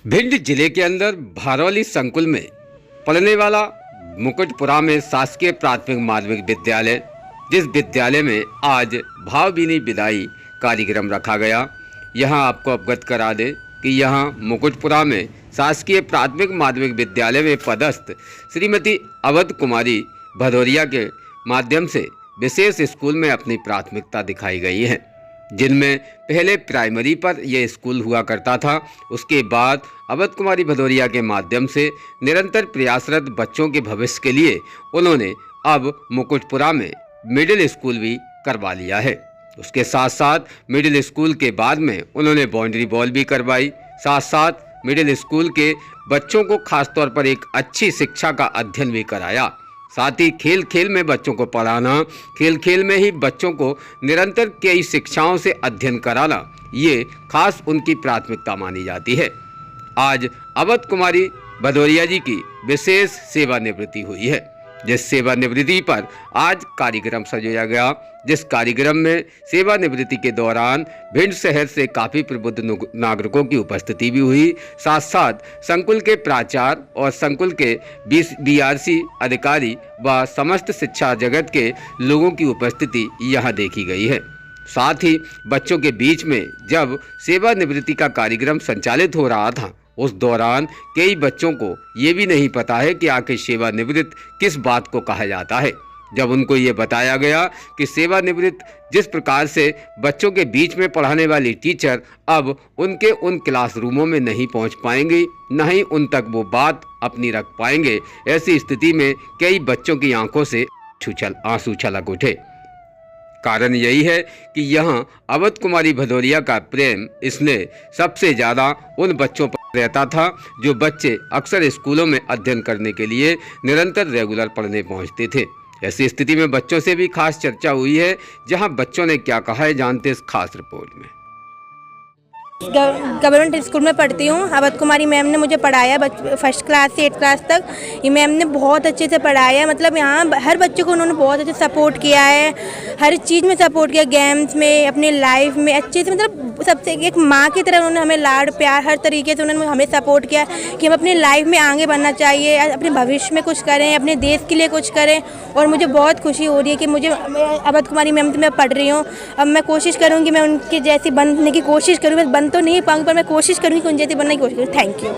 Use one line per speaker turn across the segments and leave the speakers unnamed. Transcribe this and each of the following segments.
भिंड जिले के अंदर भारौली संकुल में पढ़ने वाला मुकुटपुरा में शासकीय प्राथमिक माध्यमिक विद्यालय, जिस विद्यालय में आज भावभीनी विदाई कार्यक्रम रखा गया। यहां आपको अवगत करा दें कि यहां मुकुटपुरा में शासकीय प्राथमिक माध्यमिक विद्यालय में पदस्थ श्रीमती अवध कुमारी भदौरिया के माध्यम से विशेष स्कूल में अपनी प्राथमिकता दिखाई गई है, जिनमें पहले प्राइमरी पर यह स्कूल हुआ करता था। उसके बाद अवध कुमारी भदौरिया के माध्यम से निरंतर प्रयासरत बच्चों के भविष्य के लिए उन्होंने अब मुकुटपुरा में मिडिल स्कूल भी करवा लिया है। उसके साथ साथ मिडिल स्कूल के बाद में उन्होंने बाउंड्री बॉल भी करवाई। साथ साथ मिडिल स्कूल के बच्चों को खासतौर पर एक अच्छी शिक्षा का अध्ययन भी कराया। साथ ही खेल खेल में बच्चों को पढ़ाना, खेल खेल में ही बच्चों को निरंतर कई शिक्षाओं से अध्ययन कराना, ये खास उनकी प्राथमिकता मानी जाती है। आज अवध कुमारी भदौरिया जी की विशेष सेवानिवृत्ति हुई है, जिस सेवानिवृत्ति पर आज कार्यक्रम सजाया गया। जिस कार्यक्रम में सेवानिवृत्ति के दौरान भिंड शहर से काफ़ी प्रबुद्ध नागरिकों की उपस्थिति भी हुई। साथ साथ संकुल के प्राचार्य और संकुल के BRC अधिकारी व समस्त शिक्षा जगत के लोगों की उपस्थिति यहाँ देखी गई है। साथ ही बच्चों के बीच में जब सेवानिवृत्ति का कार्यक्रम संचालित हो रहा था, उस दौरान कई बच्चों को ये भी नहीं पता है कि आखिर सेवानिवृत्त किस बात को कहा जाता है। जब उनको ये बताया गया कि सेवानिवृत्त जिस प्रकार से बच्चों के बीच में पढ़ाने वाली टीचर अब उनके उन क्लासरूमों में नहीं पहुंच पाएंगी, न ही उन तक वो बात अपनी रख पाएंगे, ऐसी स्थिति में कई बच्चों की आंखों से आंसू छलक उठे। कारण यही है कि यहाँ अवध कुमारी भदौरिया का प्रेम स्नेह सबसे ज़्यादा उन बच्चों पर रहता था जो बच्चे अक्सर स्कूलों में अध्ययन करने के लिए निरंतर रेगुलर पढ़ने पहुँचते थे। ऐसी स्थिति में बच्चों से भी खास चर्चा हुई है, जहां बच्चों ने क्या कहा है जानते इस खास रिपोर्ट में।
गवर्नमेंट स्कूल में पढ़ती हूँ। अवध कुमारी मैम ने मुझे पढ़ाया फर्स्ट क्लास से 8th क्लास तक। ये मैम ने बहुत अच्छे से पढ़ाया, मतलब यहाँ हर बच्चे को उन्होंने बहुत अच्छे सपोर्ट किया है, हर चीज़ में सपोर्ट किया, गेम्स में, अपने लाइफ में अच्छे से, मतलब सबसे एक माँ की तरह उन्होंने हमें लाड प्यार हर तरीके से उन्होंने हमें सपोर्ट किया कि हम अपनी लाइफ में आगे बढ़ना चाहिए, अपने भविष्य में कुछ करें, अपने देश के लिए कुछ करें। और मुझे बहुत खुशी हो रही है कि मुझे अवध कुमारी मैम से मैं पढ़ रही हूँ। अब मैं कोशिश करूँगी, मैं उनकी जैसी बनने की कोशिश करूँगी। बन तो नहीं पाऊंगी पर मैं कोशिश करूँगी कि उन जैसी बनने की कोशिश करूँ। Thank you.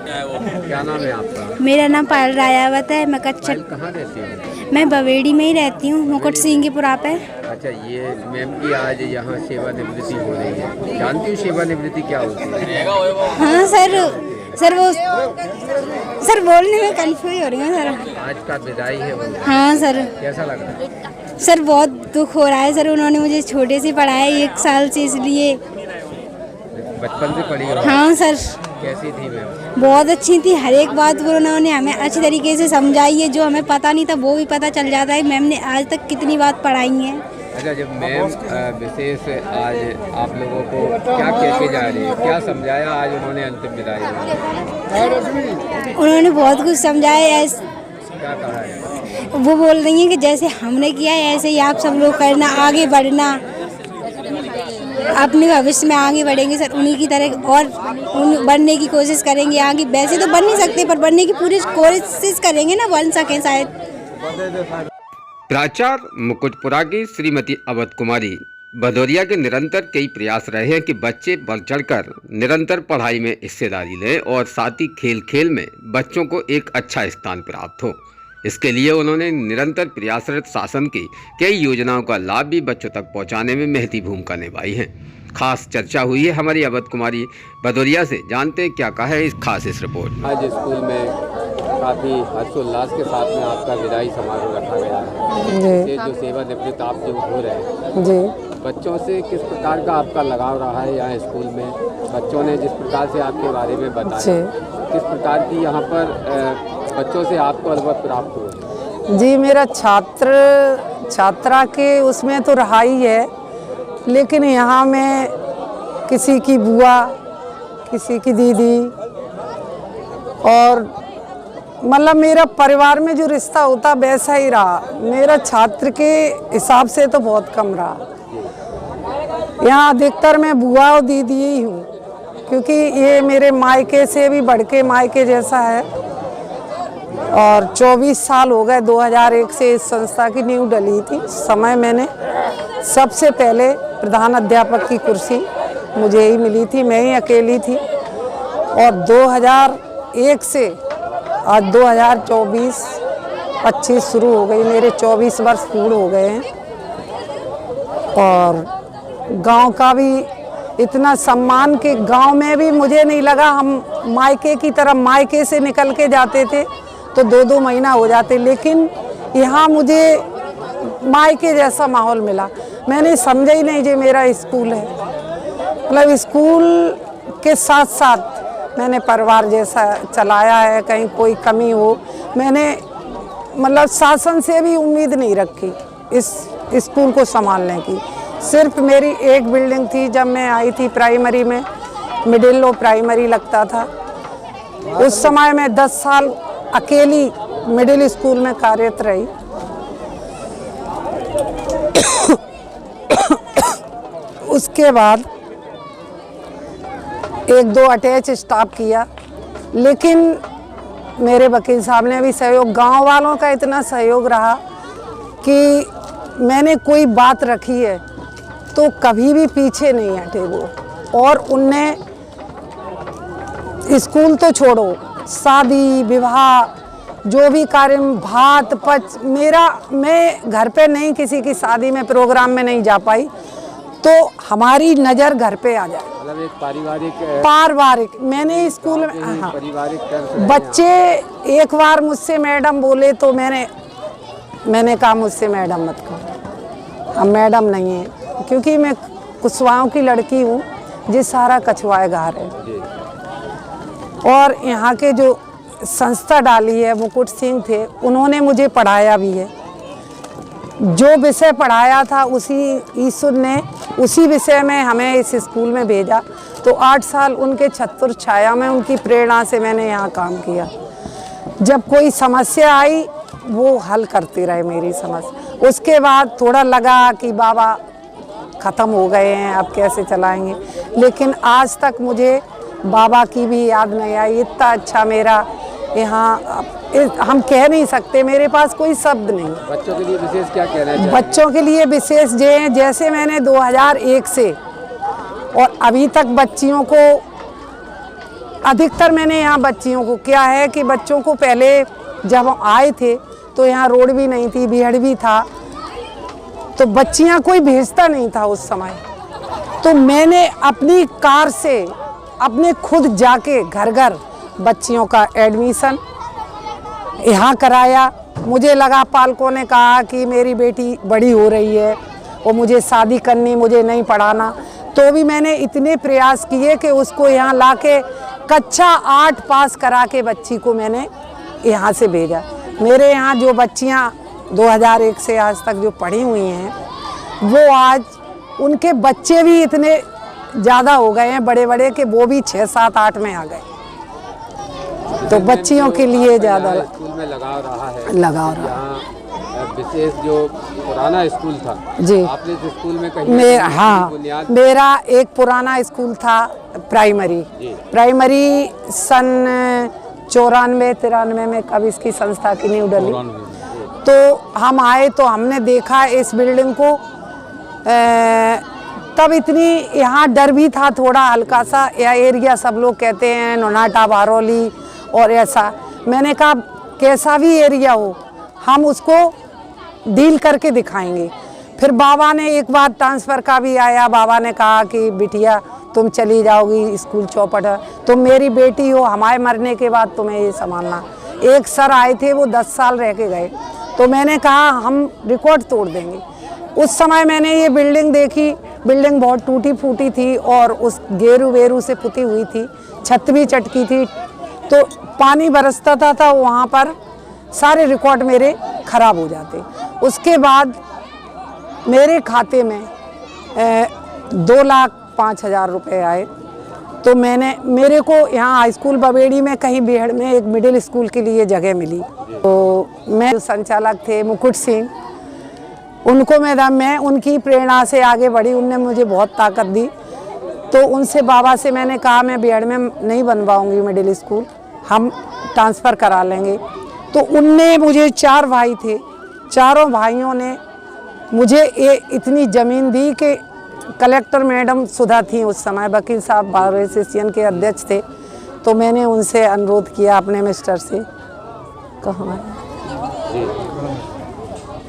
क्या नाम है आपका?
मेरा नाम पायल रायावत है। मैं
कहाँ रहती हूँ?
मैं बवेड़ी में ही रहती हूँ, मुकुट सिंहपुरा पे।
अच्छा, ये मैम की आज यहाँ सेवानिवृत्ति हो रही है, जानती हूँ सेवानिवृत्ति क्या होती है?
हाँ सर बोलने में कंफ्यूज हो रही हूँ सर।
आज का विदाई है।
हाँ सर।
कैसा लग रहा है?
सर बहुत दुख हो रहा है सर, उन्होंने मुझे छोटे से पढ़ाया 1 साल से, इसलिए।
बचपन से पढ़ी हो?
हाँ सर।
कैसी थी मैम?
बहुत अच्छी थी, हर एक बात उन्होंने हमें अच्छी तरीके से समझाई है, जो हमें पता नहीं था वो भी पता चल जाता है। मैम ने आज तक कितनी बात पढ़ाई है।
अच्छा, जब मैम विशेष आज आप लोगों को क्या कह के जा रही है, क्या समझाया आज उन्होंने अंतिम विदाई में?
उन्होंने बहुत कुछ समझाया।
क्या कहा है?
वो बोल रही हैं कि जैसे हमने किया है ऐसे ही आप सब लोग करना, आगे बढ़ना, अपने भविष्य में आगे बढ़ेंगे सर, उन्हीं की तरह और बनने की कोशिश करेंगे आगे। वैसे तो बन नहीं सकते पर बनने की पूरी कोशिश करेंगे ना, बन सकें शायद।
प्राचार्य मुकुटपुरा की श्रीमती अवध कुमारी भदौरिया के निरंतर कई प्रयास रहे हैं कि बच्चे बढ़ चढ़कर निरंतर पढ़ाई में हिस्सेदारी लें और साथ ही खेल खेल में बच्चों को एक अच्छा स्थान प्राप्त हो। इसके लिए उन्होंने निरंतर प्रयासरत शासन की कई योजनाओं का लाभ भी बच्चों तक पहुंचाने में महती भूमिका निभाई है। खास चर्चा हुई है हमारी अवध कुमारी भदौरिया से, जानते हैं क्या कहा है इस खास इस रिपोर्ट में। आज स्कूल में काफ़ी हर्षोल्लास के साथ में आपका विदाई समारोह रखा गया है। जो सेवानिवृत्त आप जो हो रहे हैं जी, बच्चों से किस प्रकार का आपका लगाव रहा है यहाँ स्कूल में? बच्चों ने जिस प्रकार से आपके बारे में बताया, किस प्रकार की यहाँ पर बच्चों से आपको अनुभव प्राप्त हुआ?
जी, मेरा छात्रा के उसमें तो रहा ही है, लेकिन यहाँ मैं किसी की बुआ, किसी की दीदी और मतलब मेरा परिवार में जो रिश्ता होता वैसा ही रहा। मेरा छात्र के हिसाब से तो बहुत कम रहा। यहाँ अधिकतर मैं बुआ और दीदी ही हूँ। क्योंकि ये मेरे मायके से भी बढ़ के मायके जैसा है। और 24 साल हो गए, 2001 से इस संस्था की नींव डली थी। समय मैंने सबसे पहले प्रधान अध्यापक की कुर्सी मुझे ही मिली थी, मैं ही अकेली थी। और 2001 से आज 2024-25 शुरू हो गई, मेरे 24 वर्ष पूर्ण हो गए हैं। और गांव का भी इतना सम्मान कि गांव में भी मुझे नहीं लगा, हम मायके की तरह मायके से निकल के जाते थे तो 2-2 महीना हो जाते, लेकिन यहाँ मुझे मायके जैसा माहौल मिला। मैंने समझा ही नहीं जो मेरा स्कूल है। मतलब स्कूल के साथ साथ मैंने परिवार जैसा चलाया है। कहीं कोई कमी हो, मैंने मतलब शासन से भी उम्मीद नहीं रखी इस स्कूल को संभालने की। सिर्फ मेरी एक बिल्डिंग थी जब मैं आई थी प्राइमरी में, मिडिल और प्राइमरी लगता था। उस समय मैं 10 साल अकेली मिडिल स्कूल में कार्यरत रही। उसके बाद 1-2 अटैच स्टाफ किया, लेकिन मेरे वकील साहब ने भी सहयोग, गांव वालों का इतना सहयोग रहा कि मैंने कोई बात रखी है तो कभी भी पीछे नहीं हटे वो। और उनने स्कूल तो छोड़ो, शादी विवाह जो भी कार्य, भात पच, मैं घर पे नहीं, किसी की शादी में प्रोग्राम में नहीं जा पाई, तो हमारी नज़र घर पे आ जाए।
मतलब एक
पारिवारिक मैंने स्कूल में, हाँ, बच्चे एक बार मुझसे मैडम बोले तो मैंने कहा मुझसे मैडम मत कहो, हम मैडम नहीं है, क्योंकि मैं कुशवाहों की लड़की हूँ, जिस सारा कछुआए घार है। और यहाँ के जो संस्था डाली है मुकुट सिंह थे, उन्होंने मुझे पढ़ाया भी है। जो विषय पढ़ाया था उसी ईश्वर ने उसी विषय में हमें इस स्कूल में भेजा। तो 8 साल उनके छत्र छाया में, उनकी प्रेरणा से मैंने यहाँ काम किया। जब कोई समस्या आई वो हल करते रहे मेरी समस्या। उसके बाद थोड़ा लगा कि बाबा ख़त्म हो गए हैं, अब कैसे चलाएंगे, लेकिन आज तक मुझे बाबा की भी याद नहीं आई। इतना अच्छा मेरा यहाँ, हम कह नहीं सकते, मेरे पास कोई शब्द नहीं।
बच्चों के लिए विशेष क्या कहना चाहिए?
बच्चों के लिए विशेष जैसे मैंने 2001 से और अभी तक बच्चियों को, अधिकतर मैंने यहाँ बच्चियों को क्या है कि बच्चों को पहले जब आए थे तो यहाँ रोड भी नहीं थी, भीड़ भी था, तो बच्चियाँ कोई भेजता नहीं था उस समय। तो मैंने अपनी कार से अपने खुद जाके घर घर बच्चियों का एडमिशन यहाँ कराया। मुझे लगा, पालकों ने कहा कि मेरी बेटी बड़ी हो रही है और मुझे शादी करनी, मुझे नहीं पढ़ाना, तो भी मैंने इतने प्रयास किए कि उसको यहाँ लाके कक्षा 8 पास करा के बच्ची को मैंने यहाँ से भेजा। मेरे यहाँ जो बच्चियाँ 2001 से आज तक जो पढ़ी हुई हैं, वो आज उनके बच्चे भी इतने ज़्यादा हो गए हैं बड़े बड़े कि वो भी 6, 7, 8 में आ गए। तो बच्चियों के लिए ज़्यादा
स्कूल में लगाव रहा है।
यहाँ
विशेष जो पुराना स्कूल था
जी,
आपने इस स्कूल में कहीं
हाँ, मेरा एक पुराना स्कूल था प्राइमरी सन 94-93 में, कब इसकी संस्था की नींव डली। तो हम आए तो हमने देखा इस बिल्डिंग को, तब इतनी यहाँ डर भी था थोड़ा हल्का सा, यह एरिया सब लोग कहते हैं नोनाटा बारौली और ऐसा। मैंने कहा कैसा भी एरिया हो हम उसको डील करके दिखाएंगे। फिर बाबा ने एक बार ट्रांसफ़र का भी आया, बाबा ने कहा कि बिटिया तुम चली जाओगी स्कूल चौपट, तुम मेरी बेटी हो, हमारे मरने के बाद तुम्हें ये संभालना। एक सर आए थे, वो 10 साल रह के गए, तो मैंने कहा हम रिकॉर्ड तोड़ देंगे। उस समय मैंने ये बिल्डिंग देखी, बिल्डिंग बहुत टूटी फूटी थी और उस गेरू वेरू से पुती हुई थी, छत भी चटकी थी, तो पानी बरसता था वहाँ पर सारे रिकॉर्ड मेरे ख़राब हो जाते। उसके बाद मेरे खाते में 2,05,000 रुपये आए। तो मेरे को यहाँ हाई स्कूल बबेड़ी में कहीं बिहड़ में एक मिडिल स्कूल के लिए जगह मिली। तो मैं जो संचालक थे मुकुट सिंह, उनको मैं उनकी प्रेरणा से आगे बढ़ी, उनने मुझे बहुत ताकत दी। तो उनसे बाबा से मैंने कहा मैं बीएड में नहीं बनवाऊंगी मिडिल स्कूल, हम ट्रांसफ़र करा लेंगे। तो उनने मुझे 4 भाई थे, चारों भाइयों ने मुझे ये इतनी ज़मीन दी कि कलेक्टर मैडम सुधा थी उस समय, वकील साहब बार एसोसिएशन के अध्यक्ष थे। तो मैंने उनसे अनुरोध किया अपने मिस्टर से, कहाँ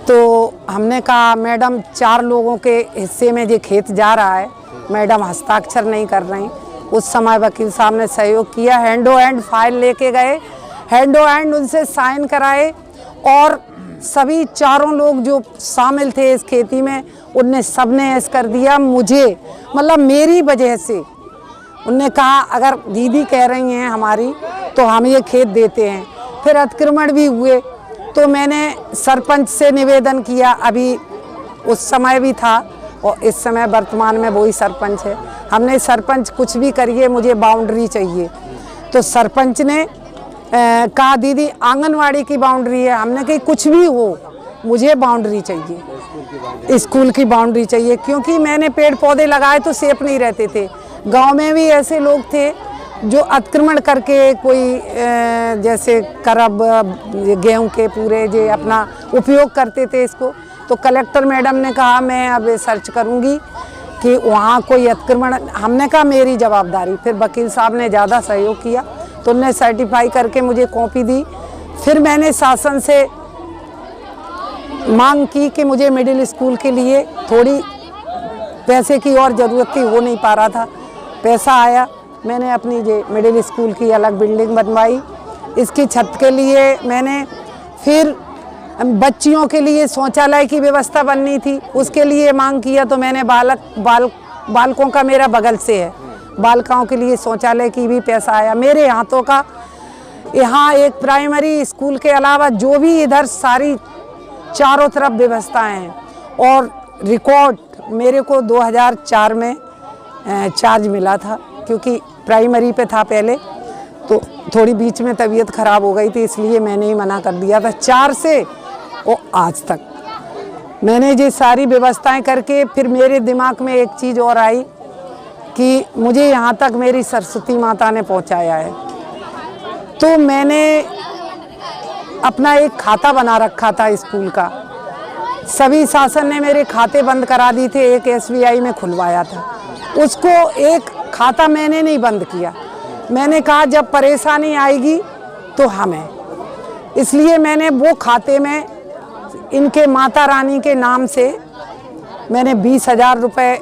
तो हमने कहा मैडम 4 लोगों के हिस्से में ये खेत जा रहा है, मैडम हस्ताक्षर नहीं कर रही। उस समय वकील साहब ने सहयोग किया, हैंडो हैंड फाइल लेके गए, हैंडो हैंड उनसे साइन कराए और सभी चारों लोग जो शामिल थे इस खेती में उनने सबने ऐसा कर दिया। मुझे मतलब मेरी वजह से उनने कहा अगर दीदी कह रही हैं हमारी तो हम ये खेत देते हैं। फिर अतिक्रमण भी हुए तो मैंने सरपंच से निवेदन किया, अभी उस समय भी था और इस समय वर्तमान में वही सरपंच है। हमने सरपंच कुछ भी करिए मुझे बाउंड्री चाहिए। तो सरपंच ने कहा दीदी आंगनवाड़ी की बाउंड्री है, हमने कही कुछ भी हो मुझे बाउंड्री चाहिए, स्कूल की बाउंड्री चाहिए, क्योंकि मैंने पेड़ पौधे लगाए तो सेफ नहीं रहते थे। गांव में भी ऐसे लोग थे जो अतिक्रमण करके कोई जैसे करब गेहूं के पूरे जो अपना उपयोग करते थे इसको। तो कलेक्टर मैडम ने कहा मैं अब सर्च करूंगी कि वहाँ कोई अतिक्रमण, हमने कहा मेरी जवाबदारी। फिर वकील साहब ने ज़्यादा सहयोग किया तो उन्होंने सर्टिफाई करके मुझे कॉपी दी। फिर मैंने शासन से मांग की कि मुझे मिडिल स्कूल के लिए थोड़ी पैसे की और ज़रूरत थी, हो नहीं पा रहा था। पैसा आया, मैंने अपनी ये मिडिल स्कूल की अलग बिल्डिंग बनवाई। इसकी छत के लिए मैंने फिर बच्चियों के लिए शौचालय की व्यवस्था बननी थी, उसके लिए मांग किया। तो मैंने बालकों का मेरा बगल से है, बालिकाओं के लिए शौचालय की भी पैसा आया मेरे हाथों का। यहाँ एक प्राइमरी स्कूल के अलावा जो भी इधर सारी चारों तरफ व्यवस्थाएं हैं। और रिकॉर्ड मेरे को 2004 में चार्ज मिला था, क्योंकि प्राइमरी पे था पहले, तो थोड़ी बीच में तबीयत ख़राब हो गई थी इसलिए मैंने ही मना कर दिया था। 4 से और आज तक मैंने ये सारी व्यवस्थाएं करके फिर मेरे दिमाग में एक चीज़ और आई कि मुझे यहाँ तक मेरी सरस्वती माता ने पहुँचाया है। तो मैंने अपना एक खाता बना रखा था स्कूल का, सभी शासन ने मेरे खाते बंद करा दी थे, एक SBI में खुलवाया था, उसको एक खाता मैंने नहीं बंद किया। मैंने कहा जब परेशानी आएगी तो हमें, इसलिए मैंने वो खाते में इनके माता रानी के नाम से मैंने 20,000 रुपये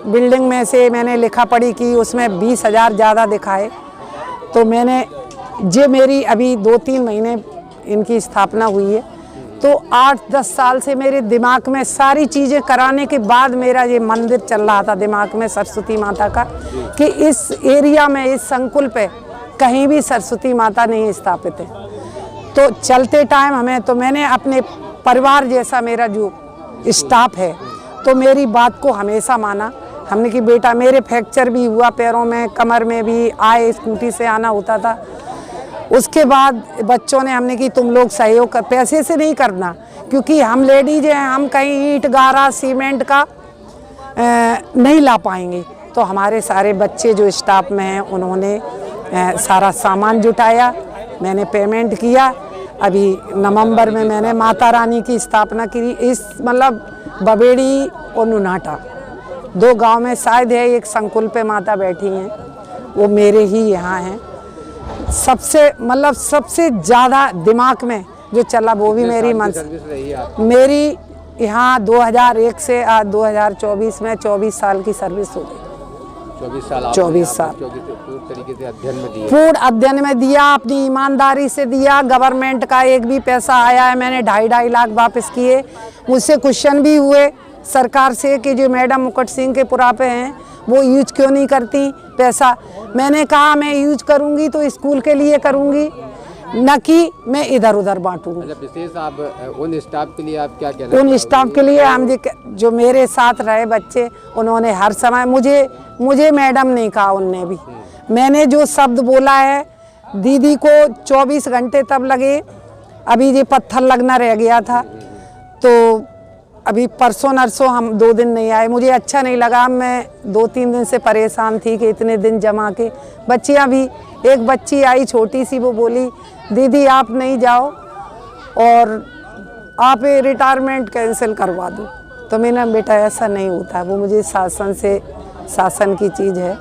बिल्डिंग में से मैंने लिखा पढ़ी की, उसमें 20,000 ज़्यादा दिखाए। तो मैंने जे मेरी अभी 2-3 महीने इनकी स्थापना हुई है, तो 8-10 साल से मेरे दिमाग में सारी चीज़ें कराने के बाद मेरा ये मंदिर चल रहा था दिमाग में सरस्वती माता का, कि इस एरिया में इस संकुल पे कहीं भी सरस्वती माता नहीं स्थापित है। तो चलते टाइम हमें, तो मैंने अपने परिवार जैसा मेरा जो स्टाफ है तो मेरी बात को हमेशा माना। हमने कि बेटा, मेरे फ्रैक्चर भी हुआ पैरों में, कमर में भी, आए स्कूटी से आना होता था। उसके बाद बच्चों ने हमने कि तुम लोग सहयोग कर, पैसे से नहीं करना, क्योंकि हम लेडीज हैं, हम कहीं ईंट गारा सीमेंट का नहीं ला पाएंगे। तो हमारे सारे बच्चे जो स्टाफ में हैं उन्होंने सारा सामान जुटाया, मैंने पेमेंट किया। अभी नवंबर में मैंने माता रानी की स्थापना की। इस मतलब बबेड़ी और नुनाटा 2 गांव में शायद है एक संकुल पे माता बैठी हैं, वो मेरे ही यहाँ हैं। सबसे मतलब सबसे ज़्यादा दिमाग में जो चला वो भी मेरी मेरी यहाँ 2001 से आज 2024 में 24 साल की सर्विस हो गई। 24 साल
पूर्ण तरीके से अध्ययन में दिया,
पूर्ण अध्ययन में दिया, अपनी ईमानदारी से दिया। गवर्नमेंट का एक भी पैसा आया है मैंने 2.5 लाख वापस किए। मुझसे क्वेश्चन भी हुए सरकार से कि जो मैडम मुकुट सिंह के पुरापे हैं वो यूज क्यों नहीं करती पैसा। मैंने कहा मैं यूज करूँगी तो स्कूल के लिए करूँगी, न कि मैं इधर उधर बांटूँगी।
विशेष आप उन स्टाफ के लिए आप क्या कहना?
उन स्टाफ के लिए हम जो मेरे साथ रहे बच्चे, उन्होंने हर समय मुझे मैडम नहीं कहा, उनने भी मैंने जो शब्द बोला है। दीदी को 24 घंटे तब लगे, अभी ये पत्थर लगना रह गया था तो अभी परसों नरसों हम 2 दिन नहीं आए, मुझे अच्छा नहीं लगा। मैं 2-3 दिन से परेशान थी कि इतने दिन जमा के। बच्चियां भी, एक बच्ची आई छोटी सी, वो बोली दीदी आप नहीं जाओ और आप ये रिटायरमेंट कैंसिल करवा दो। तो मैंने बेटा ऐसा नहीं होता, वो मुझे शासन की चीज़ है।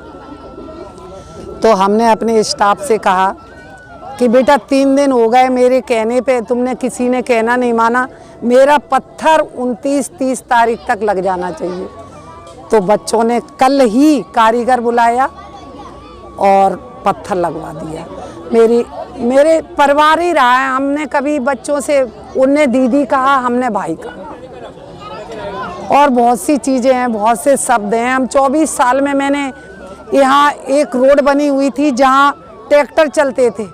तो हमने अपने स्टाफ से कहा कि बेटा 3 दिन हो गए मेरे कहने पे, तुमने किसी ने कहना नहीं माना, मेरा पत्थर 29-30 तारीख तक लग जाना चाहिए। तो बच्चों ने कल ही कारीगर बुलाया और पत्थर लगवा दिया। मेरे परिवार ही रहा है, हमने कभी बच्चों से, उनने दीदी कहा, हमने भाई कहा। और बहुत सी चीज़ें हैं, बहुत से शब्द हैं। हम 24 साल में, मैंने यहाँ एक रोड बनी हुई थी जहाँ ट्रैक्टर चलते थे।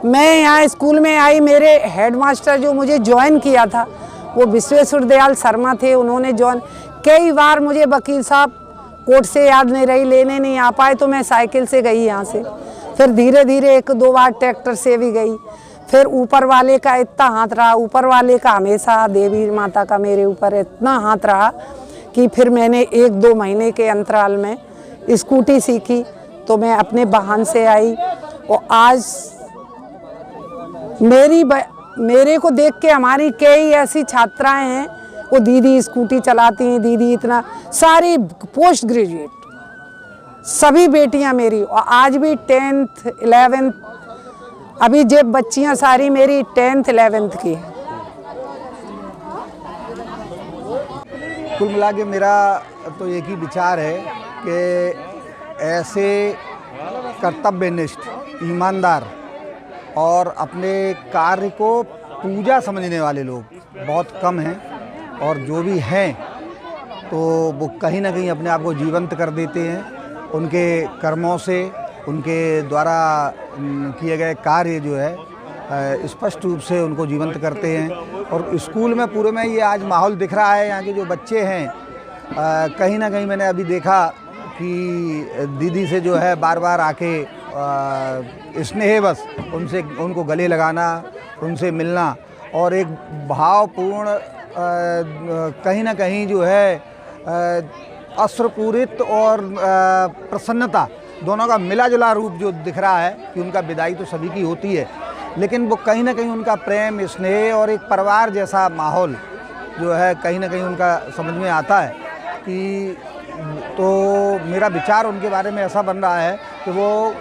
मैं यहाँ स्कूल में आई, मेरे हेडमास्टर जो मुझे ज्वाइन किया था वो विश्वेश्वर दयाल शर्मा थे, उन्होंने ज्वाइन। कई बार मुझे वकील साहब कोर्ट से याद नहीं रही, लेने नहीं आ पाए, तो मैं साइकिल से गई यहाँ से। फिर धीरे धीरे 1-2 बार ट्रैक्टर से भी गई। फिर ऊपर वाले का इतना हाथ रहा, ऊपर वाले का हमेशा, देवी माता का मेरे ऊपर इतना हाथ रहा कि फिर मैंने 1-2 महीने के अंतराल में स्कूटी सीखी। तो मैं अपने वाहन से आई और आज मेरे को देख के हमारी कई ऐसी छात्राएं हैं, वो दीदी स्कूटी चलाती हैं, दीदी इतना, सारी पोस्ट ग्रेजुएट सभी बेटियां मेरी। और आज भी 10th 11th, अभी जब बच्चियां सारी मेरी 10th 11th की।
कुल मिला के मेरा तो एक ही विचार है कि ऐसे कर्तव्यनिष्ठ, ईमानदार और अपने कार्य को पूजा समझने वाले लोग बहुत कम हैं, और जो भी हैं तो वो कहीं ना कहीं अपने आप को जीवंत कर देते हैं। उनके कर्मों से, उनके द्वारा किए गए कार्य जो है स्पष्ट रूप से उनको जीवंत करते हैं। और स्कूल में पूरे में ये आज माहौल दिख रहा है, यहाँ के जो बच्चे हैं, कहीं ना कहीं मैंने अभी देखा कि दीदी से जो है बार बार आके स्नेहवश उनको गले लगाना, उनसे मिलना, और एक भावपूर्ण कहीं ना कहीं जो है अश्रुपूरित और प्रसन्नता दोनों का मिला जुला रूप जो दिख रहा है कि उनका विदाई तो सभी की होती है, लेकिन वो कहीं ना कहीं उनका प्रेम, स्नेह और एक परिवार जैसा माहौल जो है कहीं ना कहीं उनका समझ में आता है कि, तो मेरा विचार उनके बारे में ऐसा बन रहा है कि वो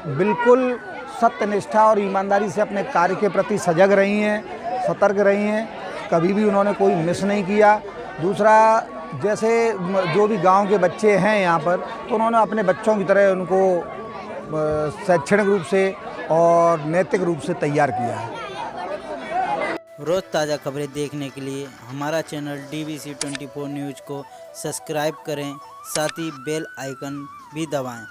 बिल्कुल सत्यनिष्ठा और ईमानदारी से अपने कार्य के प्रति सजग रही हैं, सतर्क रही हैं, कभी भी उन्होंने कोई मिस नहीं किया। दूसरा, जैसे जो भी गांव के बच्चे हैं यहाँ पर, तो उन्होंने अपने बच्चों की तरह उनको शैक्षणिक रूप से और नैतिक रूप से तैयार किया है।
रोज़ ताज़ा खबरें देखने के लिए हमारा चैनल DBC 24 न्यूज़ को सब्सक्राइब करें, साथ ही बेल आइकन भी दबाएं।